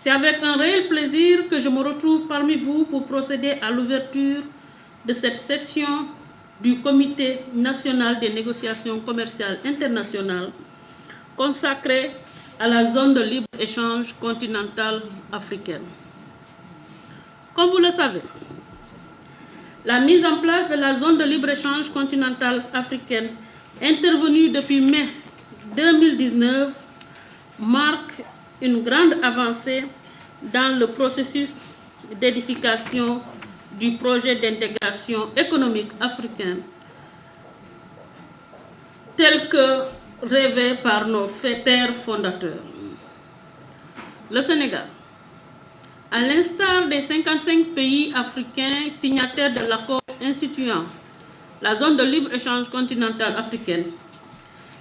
C'est avec un réel plaisir que je me retrouve parmi vous pour procéder à l'ouverture de cette session du Comité national des négociations commerciales internationales consacrée à la zone de libre-échange continentale africaine. Comme vous le savez, la mise en place de la zone de libre-échange continentale africaine intervenue depuis mai 2019 marque une grande avancée dans le processus d'édification du projet d'intégration économique africaine tel que rêvé par nos pères fondateurs. Le Sénégal, à l'instar des 55 pays africains signataires de l'accord instituant la zone de libre-échange continentale africaine,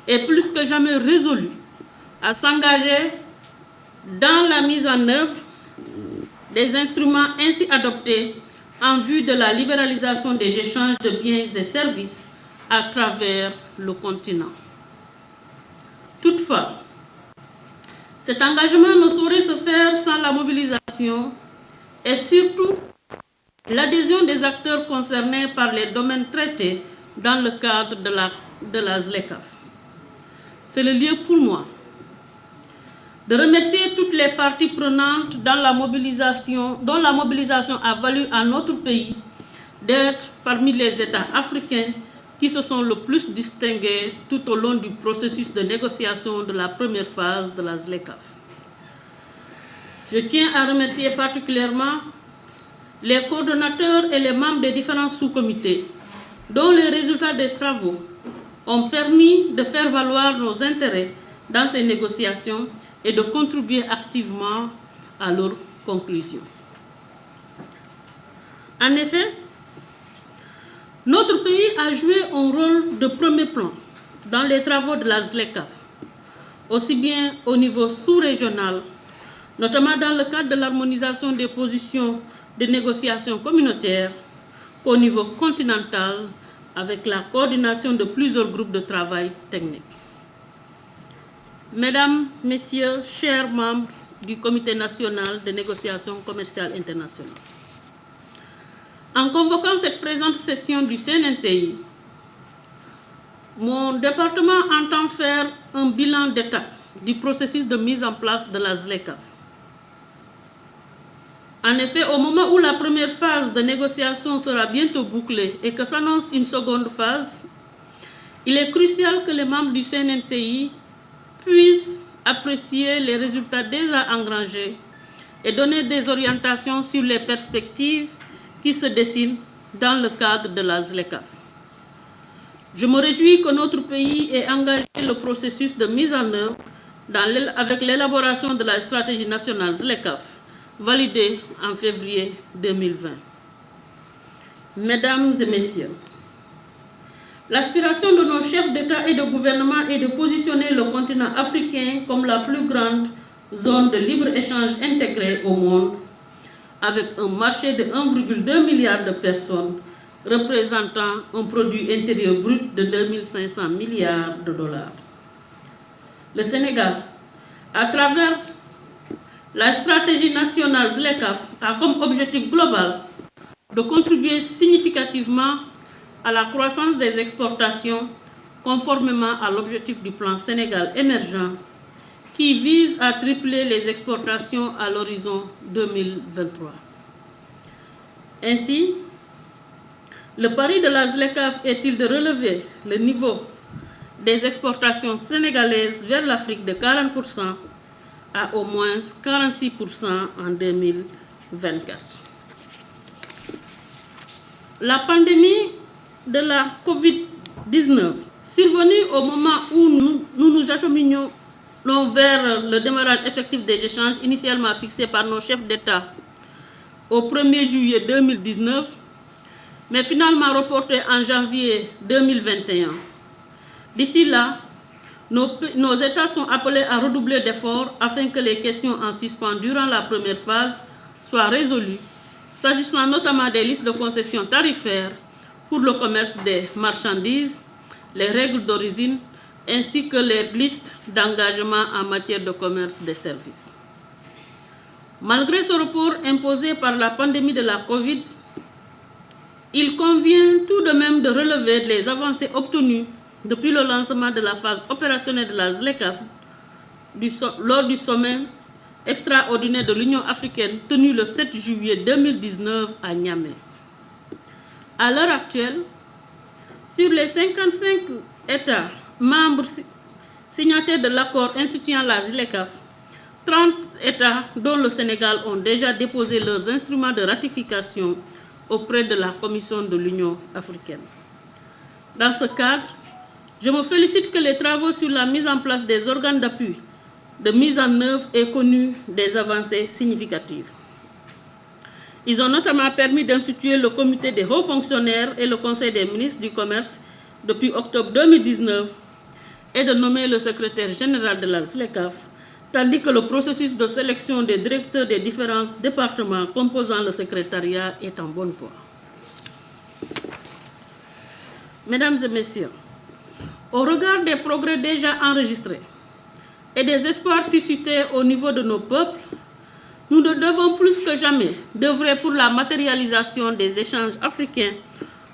est plus que jamais résolu à s'engager dans la mise en œuvre des instruments ainsi adoptés en vue de la libéralisation des échanges de biens et services à travers le continent. Toutefois, cet engagement ne saurait se faire sans la mobilisation et surtout l'adhésion des acteurs concernés par les domaines traités dans le cadre de la ZLECAf. C'est le lieu pour moi de remercier toutes les parties prenantes dont la mobilisation a valu à notre pays d'être parmi les États africains qui se sont le plus distingués tout au long du processus de négociation de la première phase de la ZLECAf. Je tiens à remercier particulièrement les coordonnateurs et les membres des différents sous-comités dont les résultats des travaux ont permis de faire valoir nos intérêts dans ces négociations et de contribuer activement à leur conclusion. En effet, notre pays a joué un rôle de premier plan dans les travaux de la ZLECAf, aussi bien au niveau sous-régional, notamment dans le cadre de l'harmonisation des positions de négociation communautaires, qu'au niveau continental, avec la coordination de plusieurs groupes de travail techniques. Mesdames, Messieurs, chers membres du Comité national de négociations commerciales internationales, en convoquant cette présente session du CNNCI, mon département entend faire un bilan d'étape du processus de mise en place de la ZLECAf. En effet, au moment où la première phase de négociation sera bientôt bouclée et que s'annonce une seconde phase, il est crucial que les membres du CNNCI puissent apprécier les résultats déjà engrangés et donner des orientations sur les perspectives qui se dessinent dans le cadre de la ZLECAf. Je me réjouis que notre pays ait engagé le processus de mise en œuvre avec l'élaboration de la stratégie nationale ZLECAf, validée en février 2020. Mesdames et Messieurs, l'aspiration de nos chefs d'État et de gouvernement est de positionner le continent africain comme la plus grande zone de libre-échange intégrée au monde, avec un marché de 1,2 milliard de personnes, représentant un produit intérieur brut de 2500 milliards de dollars. Le Sénégal, à travers la stratégie nationale ZLECAf, a comme objectif global de contribuer significativement à la croissance des exportations conformément à l'objectif du plan Sénégal émergent qui vise à tripler les exportations à l'horizon 2023. Ainsi, le pari de la ZLECAf est-il de relever le niveau des exportations sénégalaises vers l'Afrique de 40% à au moins 46% en 2024. La pandémie de la COVID-19, survenue au moment où nous acheminions vers le démarrage effectif des échanges initialement fixés par nos chefs d'État au 1er juillet 2019, mais finalement reporté en janvier 2021. D'ici là, nos États sont appelés à redoubler d'efforts afin que les questions en suspens durant la première phase soient résolues, s'agissant notamment des listes de concessions tarifaires pour le commerce des marchandises, les règles d'origine, ainsi que les listes d'engagement en matière de commerce des services. Malgré ce report imposé par la pandémie de la Covid, il convient tout de même de relever les avancées obtenues depuis le lancement de la phase opérationnelle de la ZLECAf lors du sommet extraordinaire de l'Union africaine tenu le 7 juillet 2019 à Niamey. À l'heure actuelle, sur les 55 États membres signataires de l'accord instituant la ZLECAf, 30 États, dont le Sénégal, ont déjà déposé leurs instruments de ratification auprès de la Commission de l'Union africaine. Dans ce cadre, je me félicite que les travaux sur la mise en place des organes d'appui de mise en œuvre aient connu des avancées significatives. Ils ont notamment permis d'instituer le comité des hauts fonctionnaires et le conseil des ministres du commerce depuis octobre 2019 et de nommer le secrétaire général de la ZLECAf, tandis que le processus de sélection des directeurs des différents départements composant le secrétariat est en bonne voie. Mesdames et messieurs, au regard des progrès déjà enregistrés et des espoirs suscités au niveau de nos peuples, nous ne devons plus que jamais d'œuvrer pour la matérialisation des échanges africains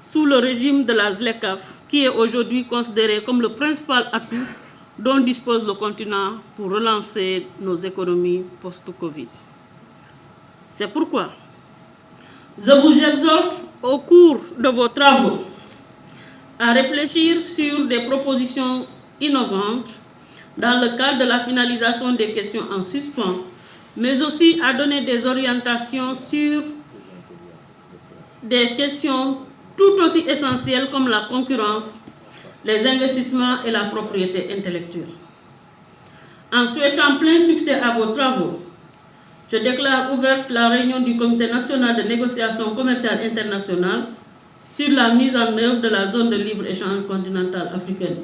sous le régime de la ZLECAf, qui est aujourd'hui considéré comme le principal atout dont dispose le continent pour relancer nos économies post-Covid. C'est pourquoi je vous exhorte au cours de vos travaux à réfléchir sur des propositions innovantes dans le cadre de la finalisation des questions en suspens, mais aussi à donner des orientations sur des questions tout aussi essentielles comme la concurrence, les investissements et la propriété intellectuelle. En souhaitant plein succès à vos travaux, je déclare ouverte la réunion du Comité national de négociation commerciale internationale sur la mise en œuvre de la zone de libre-échange continentale africaine.